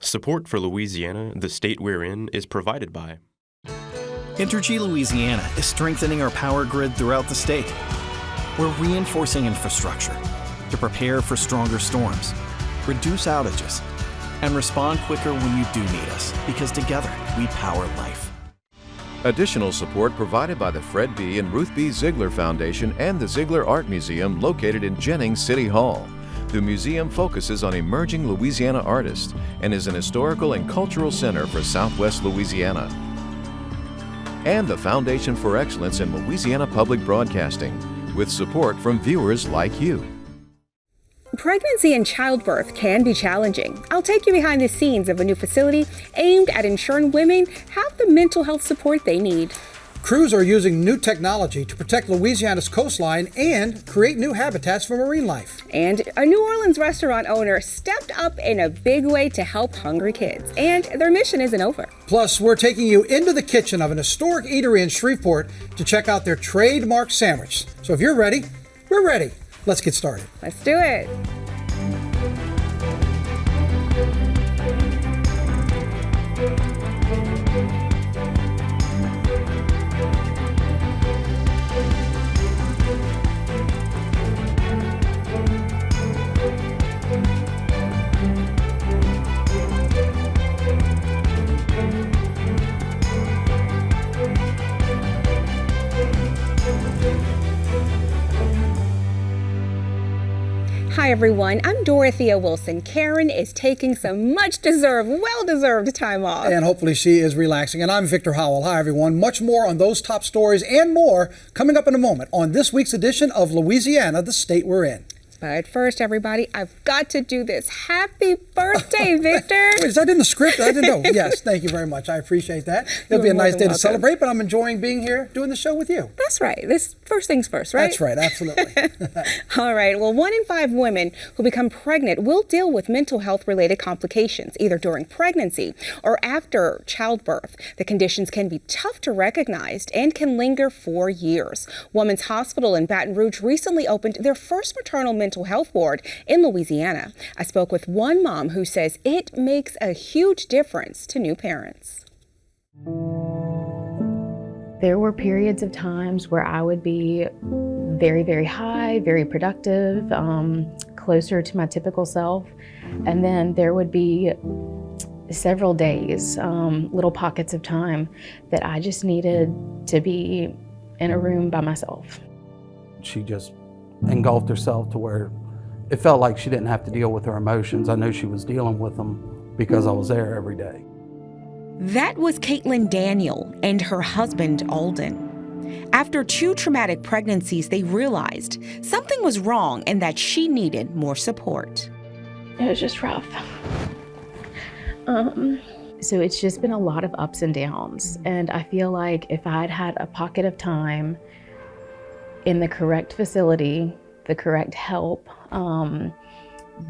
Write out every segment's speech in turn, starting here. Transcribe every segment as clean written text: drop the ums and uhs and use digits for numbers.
Support for Louisiana, the state we're in, is provided by Entergy Louisiana is strengthening our power grid throughout the state. We're reinforcing infrastructure to prepare for stronger storms, reduce outages, and respond quicker when you do need us, because together we power life. Additional support provided by the Fred B. and Ruth B. Ziegler Foundation and the Ziegler Art Museum located in Jennings City Hall. The museum focuses on emerging Louisiana artists and is an historical and cultural center for Southwest Louisiana. And the Foundation for Excellence in Louisiana Public Broadcasting, with support from viewers like you. Pregnancy and childbirth can be challenging. I'll take you behind the scenes of a new facility aimed at ensuring women have the mental health support they need. Crews are using new technology to protect Louisiana's coastline and create new habitats for marine life. And a New Orleans restaurant owner stepped up in a big way to help hungry kids. And their mission isn't over. Plus, we're taking you into the kitchen of an historic eatery in Shreveport to check out their trademark sandwich. So if you're ready, we're ready. Let's get started. Let's do it. Hi everyone, I'm Dorothea Wilson. Karen is taking some well-deserved time off. And hopefully she is relaxing. And I'm Victor Howell. Hi everyone. Much more on those top stories and more coming up in a moment on this week's edition of Louisiana, the state we're in. But first, everybody, I've got to do this. Happy birthday, Victor. Wait, is that in the script? I didn't know. Yes, thank you very much. I appreciate that. It'll be a nice day to celebrate, but I'm enjoying being here doing the show with you. That's right. This first things first, right? That's right. Absolutely. All right. Well, 1 in 5 women who become pregnant will deal with mental health related complications, either during pregnancy or after childbirth. The conditions can be tough to recognize and can linger for years. Women's Hospital in Baton Rouge recently opened their first maternal mental health ward in Louisiana. I spoke with one mom who says it makes a huge difference to new parents. There were periods of times where I would be very, very high, very productive, closer to my typical self. And then there would be several days, little pockets of time that I just needed to be in a room by myself. She just engulfed herself to where it felt like she didn't have to deal with her emotions. I knew she was dealing with them because I was there every day. That was Caitlin Daniel and her husband, Alden. After 2 traumatic pregnancies, they realized something was wrong and that she needed more support. It was just rough. So it's just been a lot of ups and downs. And I feel like if I'd had a pocket of time in the correct facility, the correct help,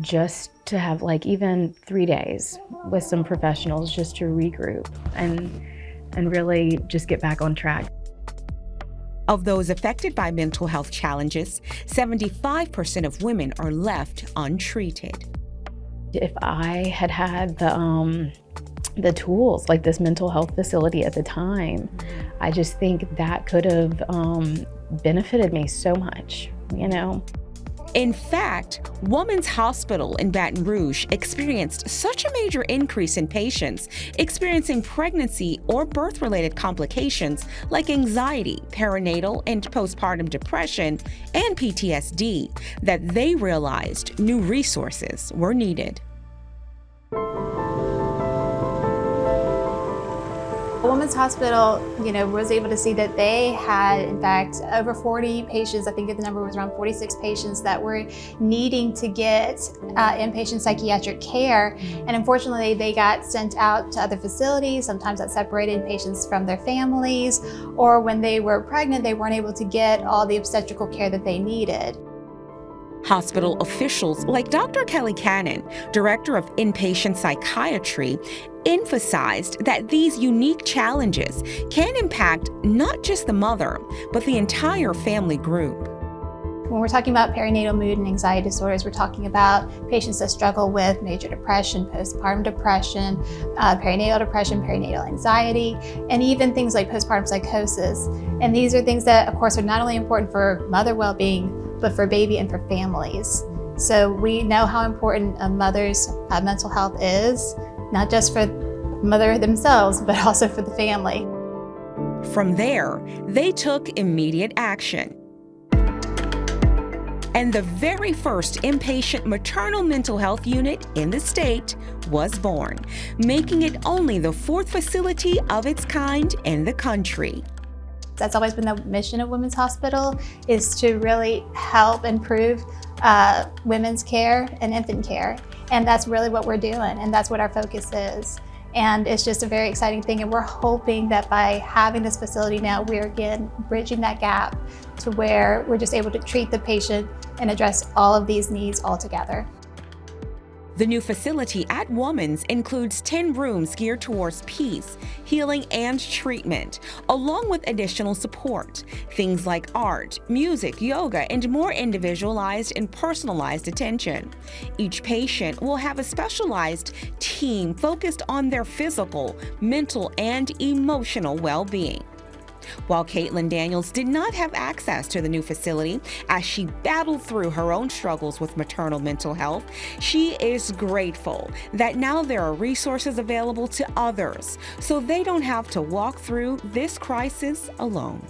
just to have like even 3 days with some professionals just to regroup and really just get back on track. Of those affected by mental health challenges, 75% of women are left untreated. If I had had the tools like this mental health facility at the time, I just think that could have benefited me so much, you know. In fact, Women's Hospital in Baton Rouge experienced such a major increase in patients experiencing pregnancy or birth-related complications like anxiety, perinatal and postpartum depression, and PTSD that they realized new resources were needed. Women's Hospital, was able to see that they had, in fact, over 40 patients. I think the number was around 46 patients that were needing to get inpatient psychiatric care. And unfortunately, they got sent out to other facilities. Sometimes that separated patients from their families, or when they were pregnant, they weren't able to get all the obstetrical care that they needed. Hospital officials like Dr. Kelly Cannon, director of inpatient psychiatry, emphasized that these unique challenges can impact not just the mother, but the entire family group. When we're talking about perinatal mood and anxiety disorders, we're talking about patients that struggle with major depression, postpartum depression, perinatal anxiety, and even things like postpartum psychosis. And these are things that, of course, are not only important for mother well-being, but for baby and for families. So we know how important a mother's mental health is, not just for the mother themselves, but also for the family. From there, they took immediate action. And the very first inpatient maternal mental health unit in the state was born, making it only the 4th facility of its kind in the country. That's always been the mission of Women's Hospital, is to really help improve women's care and infant care. And that's really what we're doing, and that's what our focus is. And it's just a very exciting thing, and we're hoping that by having this facility now, we're again bridging that gap to where we're just able to treat the patient and address all of these needs all together. The new facility at Woman's includes 10 rooms geared towards peace, healing, and treatment, along with additional support. Things like art, music, yoga, and more individualized and personalized attention. Each patient will have a specialized team focused on their physical, mental, and emotional well-being. While Caitlin Daniels did not have access to the new facility as she battled through her own struggles with maternal mental health, she is grateful that now there are resources available to others so they don't have to walk through this crisis alone.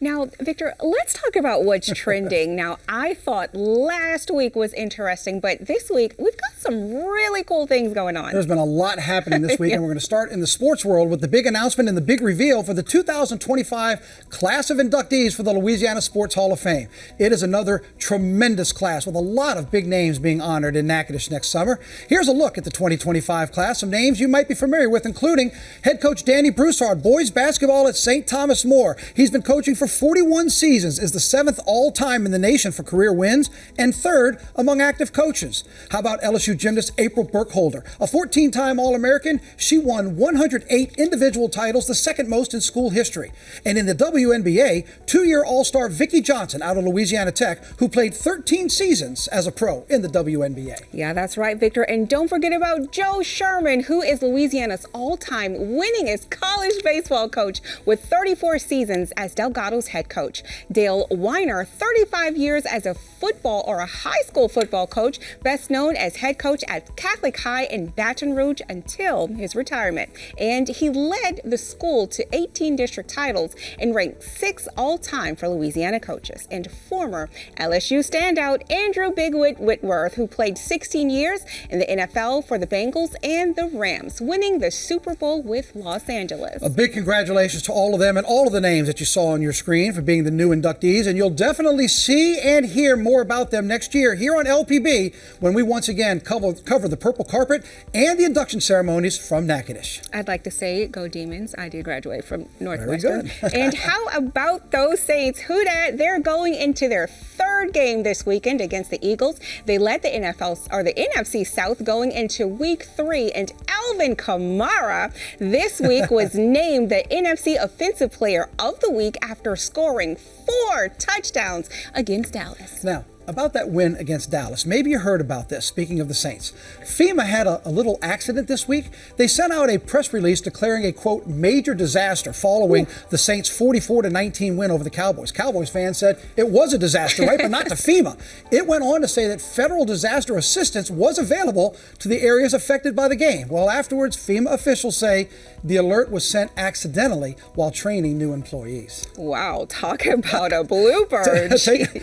Now, Victor, let's talk about what's trending. Now, I thought last week was interesting, but this week we've got some really cool things going on. There's been a lot happening this week, Yeah. and we're going to start in the sports world with the big announcement and the big reveal for the 2025 class of inductees for the Louisiana Sports Hall of Fame. It is another tremendous class with a lot of big names being honored in Natchitoches next summer. Here's a look at the 2025 class. Some names you might be familiar with, including head coach Danny Broussard, boys basketball at St. Thomas More. He's been coaching for 41 seasons, is the 7th all-time in the nation for career wins, and 3rd among active coaches. How about LSU gymnast April Burkholder, a 14-time All-American? She won 108 individual titles, the 2nd most in school history. And in the WNBA, 2-year All-Star Vicki Johnson out of Louisiana Tech, who played 13 seasons as a pro in the WNBA. Yeah, that's right, Victor. And don't forget about Joe Sherman, who is Louisiana's all-time winningest college baseball coach with 34 seasons as Delgado's head coach. Dale Weiner, 35 years as a football or a high school football coach, best known as head coach at Catholic High in Baton Rouge until his retirement. And he led the school to 18 district titles and ranked 6th all-time for Louisiana coaches. And former LSU standout Andrew Big Whitworth, who played 16 years in the NFL for the Bengals and the Rams, winning the Super Bowl with Los Angeles. A big congratulations to all of them and all of the names that you saw on your screen for being the new inductees, and you'll definitely see and hear more about them next year here on LPB when we once again cover the purple carpet and the induction ceremonies from Natchitoches. I'd like to say, go Demons. I did graduate from Northwestern. Very good. And how about those Saints? Who dat? They're going into their 3rd game this weekend against the Eagles. They led the NFC South going into week 3, and Alvin Kamara this week was named the NFC Offensive Player of the Week after scoring 4 touchdowns against Dallas. Now, about that win against Dallas, maybe you heard about this, speaking of the Saints. FEMA had a little accident this week. They sent out a press release declaring a, quote, major disaster following the Saints' 44-19 win over the Cowboys. Cowboys fans said it was a disaster, right? But not to FEMA. It went on to say that federal disaster assistance was available to the areas affected by the game. Well, afterwards, FEMA officials say the alert was sent accidentally while training new employees. Wow, talk about a blooper.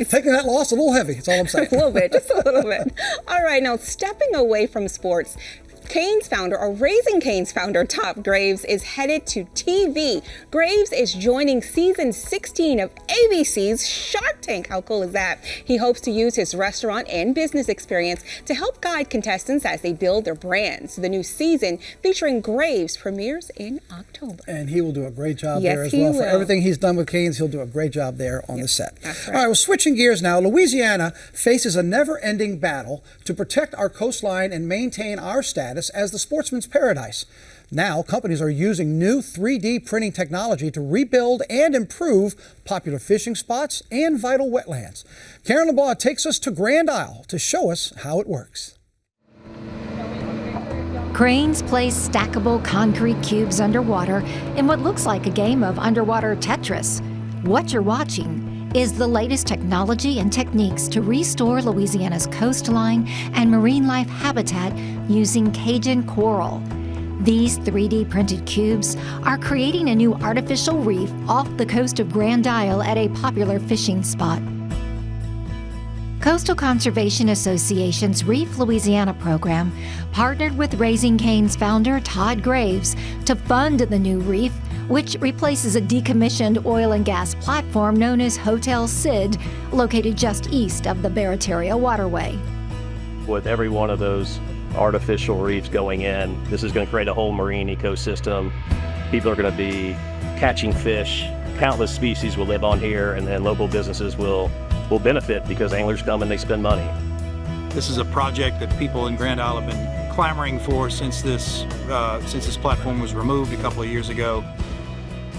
Taking that loss a little heavy. That's all I'm saying. A little bit, just a little bit. All right, now stepping away from sports, Raising Cane's founder, Top Graves, is headed to TV. Graves is joining season 16 of ABC's Shark Tank. How cool is that? He hopes to use his restaurant and business experience to help guide contestants as they build their brands. The new season featuring Graves premieres in October. And he will do a great job Yes, there as he well. will. For everything he's done with Cane's, he'll do a great job there on the set. That's right. All right, well, switching gears now, Louisiana faces a never-ending battle to protect our coastline and maintain our status as the sportsman's paradise. Now, companies are using new 3D printing technology to rebuild and improve popular fishing spots and vital wetlands. Karen LeBlanc takes us to Grand Isle to show us how it works. Cranes place stackable concrete cubes underwater in what looks like a game of underwater Tetris. What you're watching is the latest technology and techniques to restore Louisiana's coastline and marine life habitat using Cajun coral. These 3D printed cubes are creating a new artificial reef off the coast of Grand Isle at a popular fishing spot. Coastal Conservation Association's Reef Louisiana program partnered with Raising Cane's founder Todd Graves to fund the new reef, which replaces a decommissioned oil and gas platform known as Hotel Sid, located just east of the Barataria waterway. With every one of those artificial reefs going in, this is going to create a whole marine ecosystem. People are going to be catching fish. Countless species will live on here, and then local businesses will benefit because anglers come and they spend money. This is a project that people in Grand Isle have been clamoring for since this platform was removed a couple of years ago.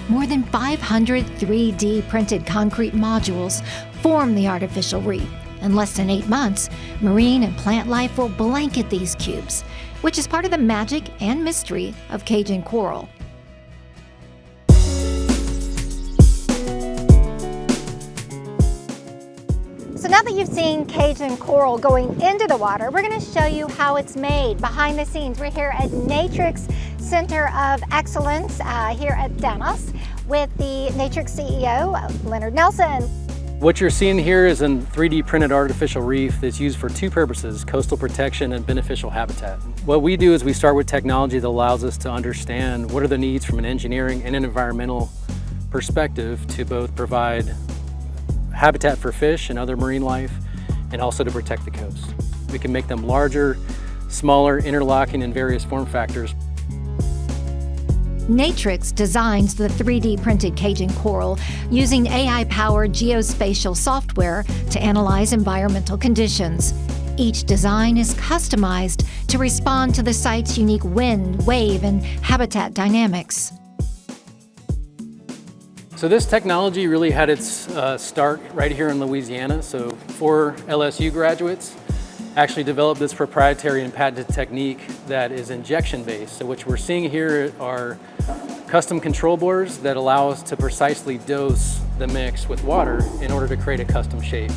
More than 500 3D printed concrete modules form the artificial reef. In less than 8 months, marine and plant life will blanket these cubes, which is part of the magic and mystery of Cajun coral. So now that you've seen Cajun coral going into the water, we're going to show you how it's made behind the scenes. We're here at Natrix Center of Excellence here at Danos with the Natrix CEO, Leonard Nelson. What you're seeing here is a 3D printed artificial reef that's used for two purposes: coastal protection and beneficial habitat. What we do is we start with technology that allows us to understand what are the needs from an engineering and an environmental perspective to both provide habitat for fish and other marine life, and also to protect the coast. We can make them larger, smaller, interlocking in various form factors. Natrix designs the 3D printed Cajun coral using AI-powered geospatial software to analyze environmental conditions. Each design is customized to respond to the site's unique wind, wave, and habitat dynamics. So this technology really had its start right here in Louisiana. So 4 LSU graduates actually developed this proprietary and patented technique that is injection-based. So what we're seeing here are custom control bores that allow us to precisely dose the mix with water in order to create a custom shape.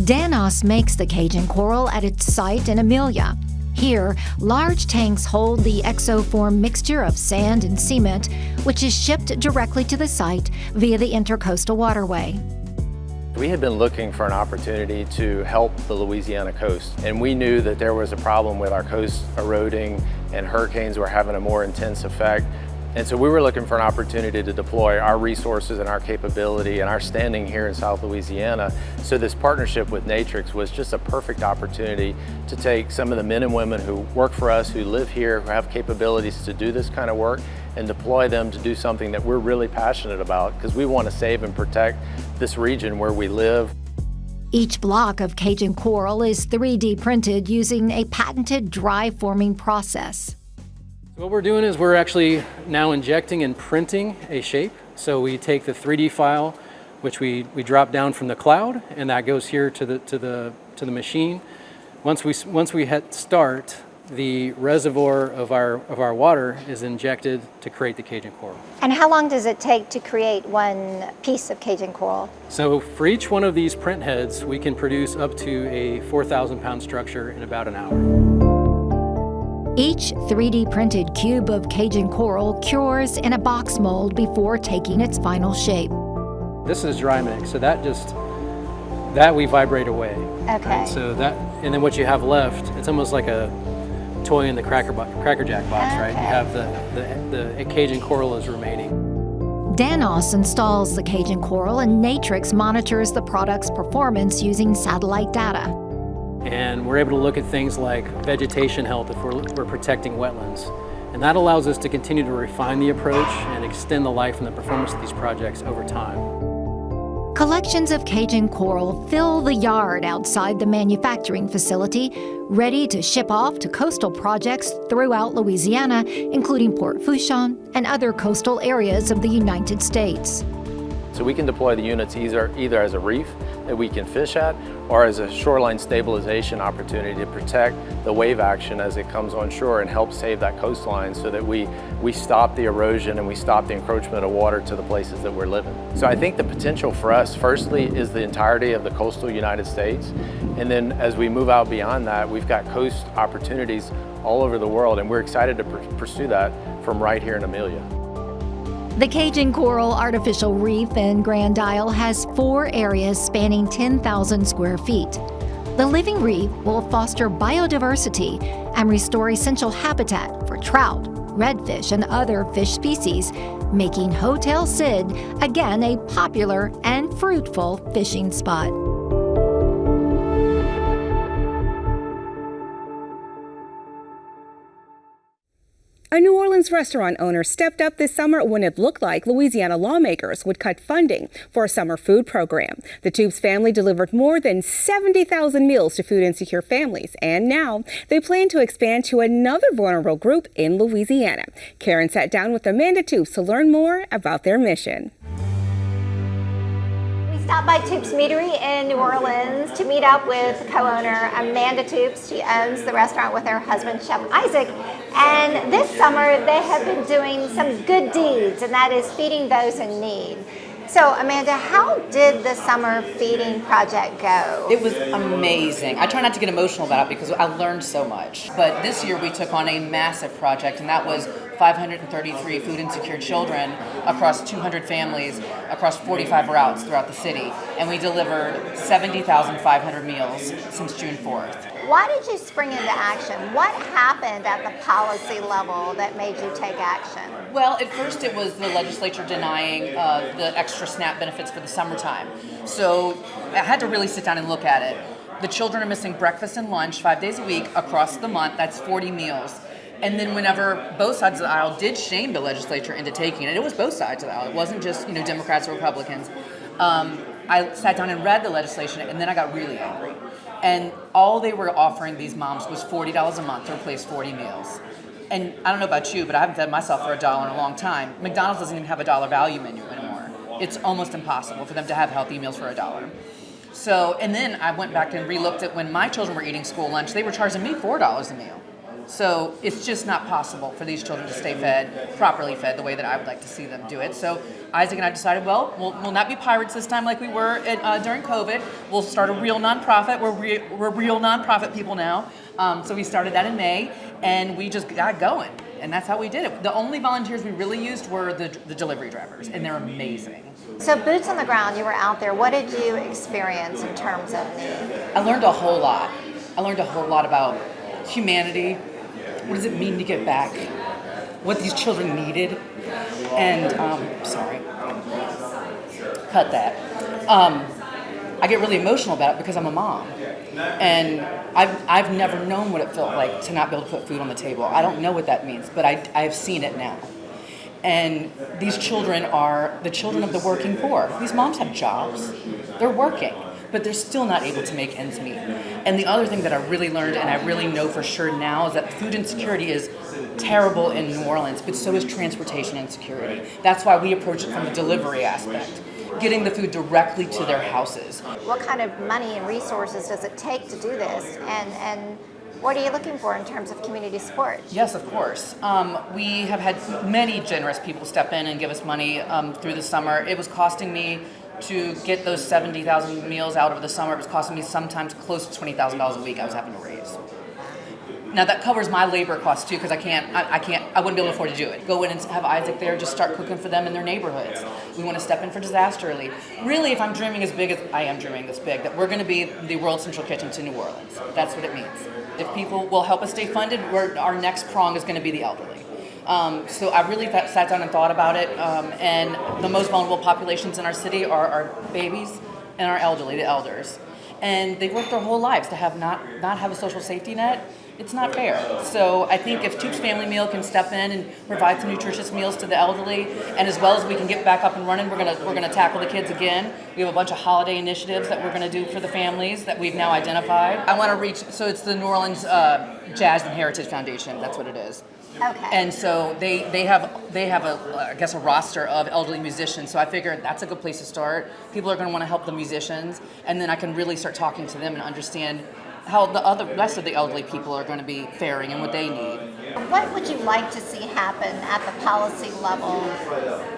Danos makes the Cajun coral at its site in Amelia. Here, large tanks hold the exoform mixture of sand and cement, which is shipped directly to the site via the Intercoastal Waterway. We had been looking for an opportunity to help the Louisiana coast, and we knew that there was a problem with our coast eroding and hurricanes were having a more intense effect. And so we were looking for an opportunity to deploy our resources and our capability and our standing here in South Louisiana. So this partnership with Natrix was just a perfect opportunity to take some of the men and women who work for us, who live here, who have capabilities to do this kind of work, and deploy them to do something that we're really passionate about, because we want to save and protect this region where we live. Each block of Cajun coral is 3D printed using a patented dry forming process. What we're doing is we're actually now injecting and printing a shape. So we take the 3D file, which we drop down from the cloud, and that goes here to the machine. Once we hit start, the reservoir of our water is injected to create the Cajun coral. And how long does it take to create one piece of Cajun coral? So for each one of these print heads, we can produce up to a 4,000 pound structure in about an hour. Each 3D printed cube of Cajun coral cures in a box mold before taking its final shape. This is dry mix, so that we vibrate away. Okay. And then what you have left, it's almost like a toy in the Cracker Jack box, right? You have the Cajun coral is remaining. Danos installs the Cajun coral, and Natrix monitors the product's performance using satellite data. And we're able to look at things like vegetation health if we're protecting wetlands. And that allows us to continue to refine the approach and extend the life and the performance of these projects over time. Collections of Cajun coral fill the yard outside the manufacturing facility, ready to ship off to coastal projects throughout Louisiana, including Port Fourchon and other coastal areas of the United States. So we can deploy the units either as a reef that we can fish at or as a shoreline stabilization opportunity to protect the wave action as it comes on shore and help save that coastline so that we stop the erosion and we stop the encroachment of water to the places that we're living. So I think the potential for us, firstly, is the entirety of the coastal United States. And then as we move out beyond that, we've got coast opportunities all over the world, and we're excited to pursue that from right here in Amelia. The Cajun Coral Artificial Reef in Grand Isle has 4 areas spanning 10,000 square feet. The living reef will foster biodiversity and restore essential habitat for trout, redfish, and other fish species, making Hotel Cid again a popular and fruitful fishing spot. A New Orleans restaurant owner stepped up this summer when it looked like Louisiana lawmakers would cut funding for a summer food program. The Toups family delivered more than 70,000 meals to food insecure families, and now they plan to expand to another vulnerable group in Louisiana. Karen sat down with Amanda Toups to learn more about their mission. Stopped by Toups Meatery in New Orleans to meet up with co-owner Amanda Toups. She owns the restaurant with her husband, Chef Isaac. And this summer, they have been doing some good deeds, and that is feeding those in need. So, Amanda, how did the summer feeding project go? It was amazing. I try not to get emotional about it because I learned so much. But this year we took on a massive project, and that was 533 food insecure children across 200 families across 45 routes throughout the city. And we delivered 70,500 meals since June 4th. Why did you spring into action? What happened at the policy level that made you take action? Well, at first it was the legislature denying the extra SNAP benefits for the summertime. So I had to really sit down and look at it. The children are missing breakfast and lunch 5 days a week across the month. That's 40 meals. And then whenever both sides of the aisle did shame the legislature into taking it, it was both sides of the aisle. It wasn't just Democrats or Republicans. I sat down and read the legislation, and then I got really angry. And all they were offering these moms was $40 a month to replace 40 meals. And I don't know about you, but I haven't fed myself for $1 in a long time. McDonald's doesn't even have a $1 value menu anymore. It's almost impossible for them to have healthy meals for $1. So, and then I went back and re-looked at when my children were eating school lunch, they were charging me $4 a meal. So it's just not possible for these children to stay fed, properly fed, the way that I would like to see them do it. So Isaac and I decided, well, we'll not be pirates this time like we were during COVID. We'll start a real nonprofit. We're real nonprofit people now. So we started that in May, and we just got going. And that's how we did it. The only volunteers we really used were the delivery drivers, and they're amazing. So boots on the ground, you were out there. What did you experience in terms of need? I learned a whole lot. I learned a whole lot about humanity. What does it mean to give back? What these children needed. And, sorry, cut that. I get really emotional about it because I'm a mom. And I've never known what it felt like to not be able to put food on the table. I don't know what that means, but I've seen it now. And these children are the children of the working poor. These moms have jobs. They're working, but they're still not able to make ends meet. And the other thing that I really learned, and I really know for sure now, is that food insecurity is terrible in New Orleans, but so is transportation insecurity. That's why we approach it from the delivery aspect, getting the food directly to their houses. What kind of money and resources does it take to do this? And what are you looking for in terms of community support? Yes, of course. We have had many generous people step in and give us money through the summer. It was costing me to get those 70,000 meals out over the summer. It was costing me sometimes close to $20,000 a week I was having to raise. Now that covers my labor costs too, because I wouldn't be able to afford to do it. Go in and have Isaac there, just start cooking for them in their neighborhoods. We want to step in for disaster relief. Really, if I'm dreaming as big as I am dreaming this big, that we're going to be the world central kitchen to New Orleans. That's what it means. If people will help us stay funded, our next prong is going to be the elderly. So I really sat down and thought about it, and the most vulnerable populations in our city are our babies and our elderly, the elders. And they've worked their whole lives to have not have a social safety net It's not fair. So I think if Toups Family Meal can step in and provide some nutritious meals to the elderly, and as well as we can get back up and running, we're gonna tackle the kids again. We have a bunch of holiday initiatives that we're gonna do for the families that we've now identified. I want to reach. So it's the New Orleans Jazz and Heritage Foundation. That's what it is. Okay. And so they have a I guess a roster of elderly musicians. So I figured that's a good place to start. People are going to want to help the musicians, and then I can really start talking to them and understand how the rest of the elderly people are going to be faring and what they need. What would you like to see happen at the policy level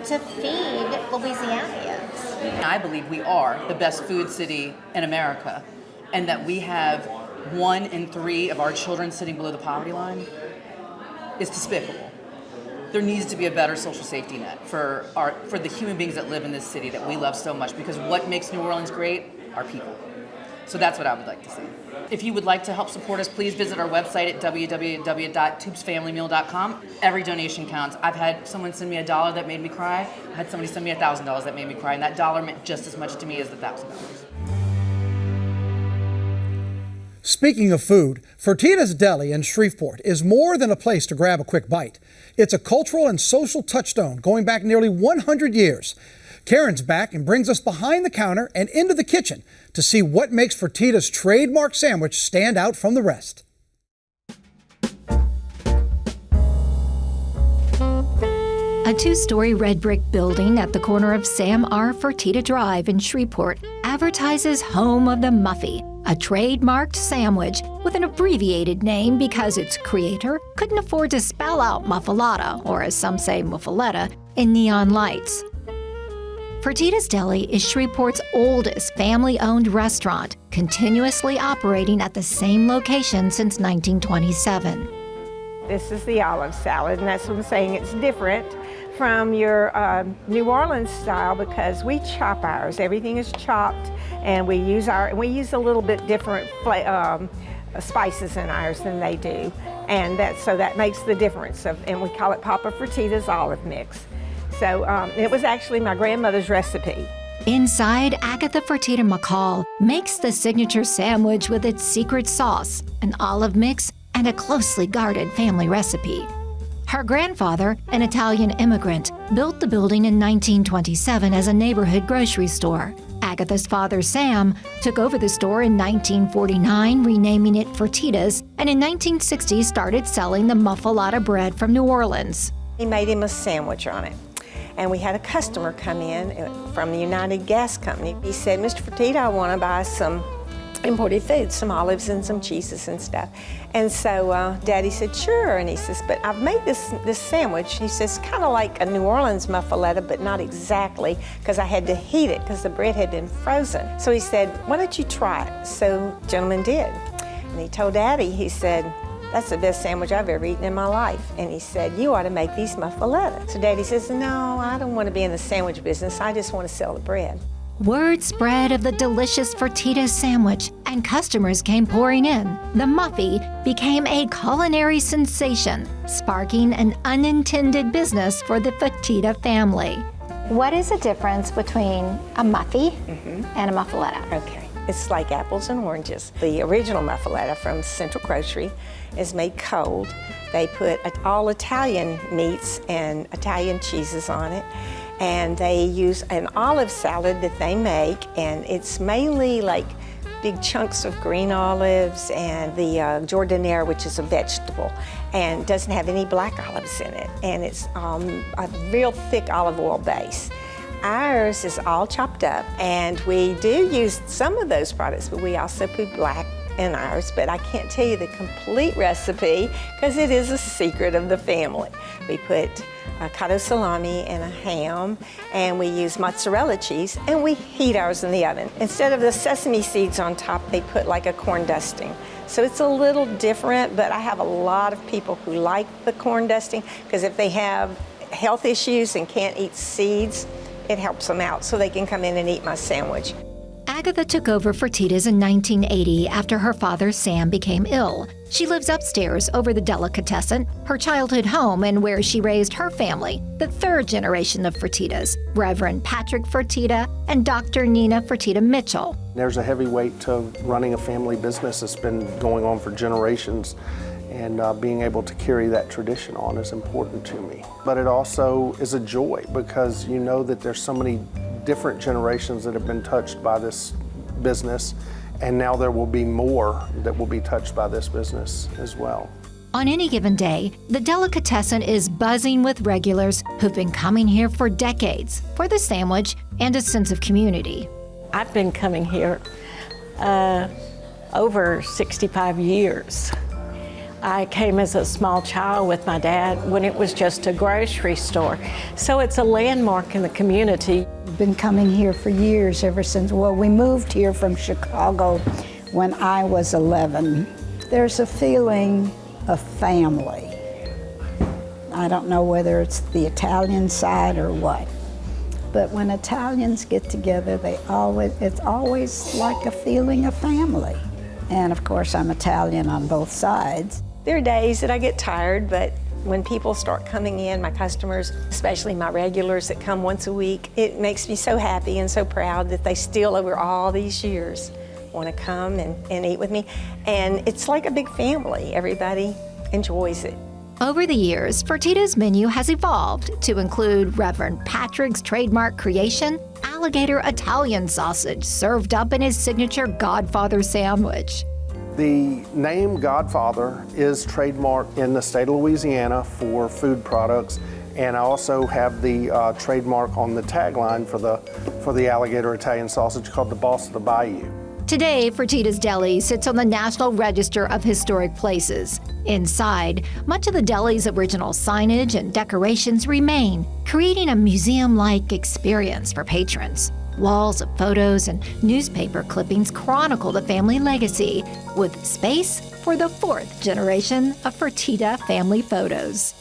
to feed Louisianians? I believe we are the best food city in America, and that we have 1 in 3 of our children sitting below the poverty line. Is despicable. There needs to be a better social safety net for the human beings that live in this city that we love so much, because what makes New Orleans great are people. So that's what I would like to see. If you would like to help support us, please visit our website at www.toupsfamilymeal.com. Every donation counts. I've had someone send me $1 that made me cry. I had somebody send me $1,000 that made me cry, and that dollar meant just as much to me as the $1,000. Speaking of food, Fertitta's Deli in Shreveport is more than a place to grab a quick bite. It's a cultural and social touchstone going back nearly 100 years. Karen's back and brings us behind the counter and into the kitchen to see what makes Fertitta's trademark sandwich stand out from the rest. A 2-story red brick building at the corner of Sam R. Fertitta Drive in Shreveport advertises Home of the Muffy, a trademarked sandwich with an abbreviated name because its creator couldn't afford to spell out muffalata, or as some say muffaletta, in neon lights. Fertitta's Deli is Shreveport's oldest family-owned restaurant, continuously operating at the same location since 1927. This is the olive salad, and that's what I'm saying. It's different from your New Orleans style because we chop ours. Everything is chopped, and we use a little bit different spices in ours than they do, and that makes the difference. And we call it Papa Fertitta's olive mix. So it was actually my grandmother's recipe. Inside, Agatha Fertitta McCall makes the signature sandwich with its secret sauce, an olive mix, and a closely guarded family recipe. Her grandfather, an Italian immigrant, built the building in 1927 as a neighborhood grocery store. Agatha's father, Sam, took over the store in 1949, renaming it Fertitta's, and in 1960 started selling the muffalata bread from New Orleans. He made him a sandwich on it. And we had a customer come in from the United Gas Company. He said, Mr. Fertitta, I want to buy some imported food, some olives and some cheeses and stuff. And so Daddy said, sure. And he says, but I've made this sandwich. He says, kind of like a New Orleans muffaletta, but not exactly, because I had to heat it because the bread had been frozen. So he said, why don't you try it? So the gentleman did. And he told Daddy, he said, that's the best sandwich I've ever eaten in my life. And he said, you ought to make these muffaletta. So Daddy says, no, I don't want to be in the sandwich business. I just want to sell the bread. Word spread of the delicious Fertitta sandwich, and customers came pouring in. The Muffy became a culinary sensation, sparking an unintended business for the Fertitta family. What is the difference between a Muffy and a muffaletta? Okay. It's like apples and oranges. The original muffaletta from Central Grocery is made cold. They put all Italian meats and Italian cheeses on it. And they use an olive salad that they make, and it's mainly like big chunks of green olives and the jordaniere, which is a vegetable, and doesn't have any black olives in it. And it's a real thick olive oil base. Ours is all chopped up, and we do use some of those products, but we also put black in ours, but I can't tell you the complete recipe because it is a secret of the family. We put cotto salami and a ham, and we use mozzarella cheese, and we heat ours in the oven. Instead of the sesame seeds on top, they put like a corn dusting. So it's a little different, but I have a lot of people who like the corn dusting because if they have health issues and can't eat seeds, it helps them out so they can come in and eat my sandwich. Agatha took over Fertitta's in 1980 after her father, Sam, became ill. She lives upstairs over the delicatessen, her childhood home and where she raised her family, the third generation of Fertittas, Reverend Patrick Fertitta and Dr. Nina Fertitta Mitchell. There's a heavy weight to running a family business that's been going on for generations, and being able to carry that tradition on is important to me. But it also is a joy because you know that there's so many different generations that have been touched by this business, and now there will be more that will be touched by this business as well. On any given day, the delicatessen is buzzing with regulars who've been coming here for decades for the sandwich and a sense of community. I've been coming here over 65 years. I came as a small child with my dad when it was just a grocery store. So it's a landmark in the community. Been coming here for years, ever since, well, we moved here from Chicago when I was 11. There's a feeling of family. I don't know whether it's the Italian side or what, but when Italians get together, it's always like a feeling of family. And of course, I'm Italian on both sides. There are days that I get tired, but when people start coming in, my customers, especially my regulars that come once a week, it makes me so happy and so proud that they still, over all these years, want to come and eat with me. And it's like a big family. Everybody enjoys it. Over the years, Fertitta's menu has evolved to include Reverend Patrick's trademark creation, alligator Italian sausage served up in his signature Godfather sandwich. The name Godfather is trademarked in the state of Louisiana for food products, and I also have the trademark on the tagline for the alligator Italian sausage called the Boss of the Bayou. Today, Fertitta's Deli sits on the National Register of Historic Places. Inside, much of the deli's original signage and decorations remain, creating a museum-like experience for patrons. Walls of photos and newspaper clippings chronicle the family legacy, with space for the fourth generation of Fertitta family photos.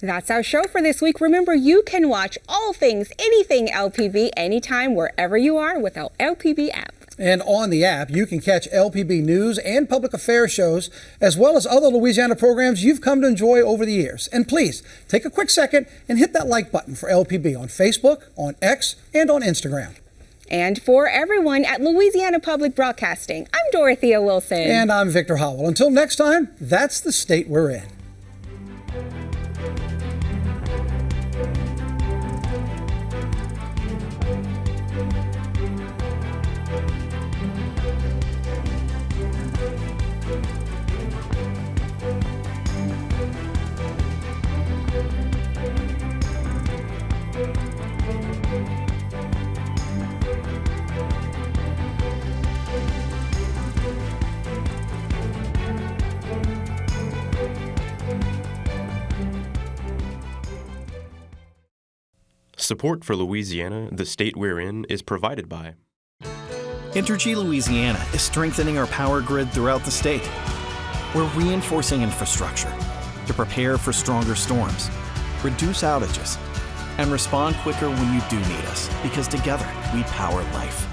That's our show for this week. Remember, you can watch all things, anything LPB, anytime, wherever you are with our LPB app. And on the app, you can catch LPB news and public affairs shows, as well as other Louisiana programs you've come to enjoy over the years. And please, take a quick second and hit that like button for LPB on Facebook, on X, and on Instagram. And for everyone at Louisiana Public Broadcasting, I'm Dorothea Wilson. And I'm Victor Howell. Until next time, that's the state we're in. Support for Louisiana, the state we're in, is provided by Entergy Louisiana is strengthening our power grid throughout the state. We're reinforcing infrastructure to prepare for stronger storms, reduce outages, and respond quicker when you do need us, because together we power life.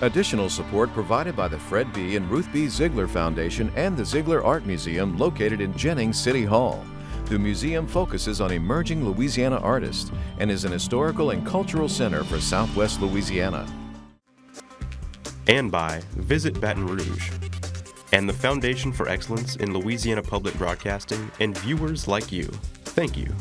Additional support provided by the Fred B. and Ruth B. Ziegler Foundation and the Ziegler Art Museum located in Jennings City Hall. The museum focuses on emerging Louisiana artists and is an historical and cultural center for Southwest Louisiana. And by Visit Baton Rouge and the Foundation for Excellence in Louisiana Public Broadcasting and viewers like you. Thank you.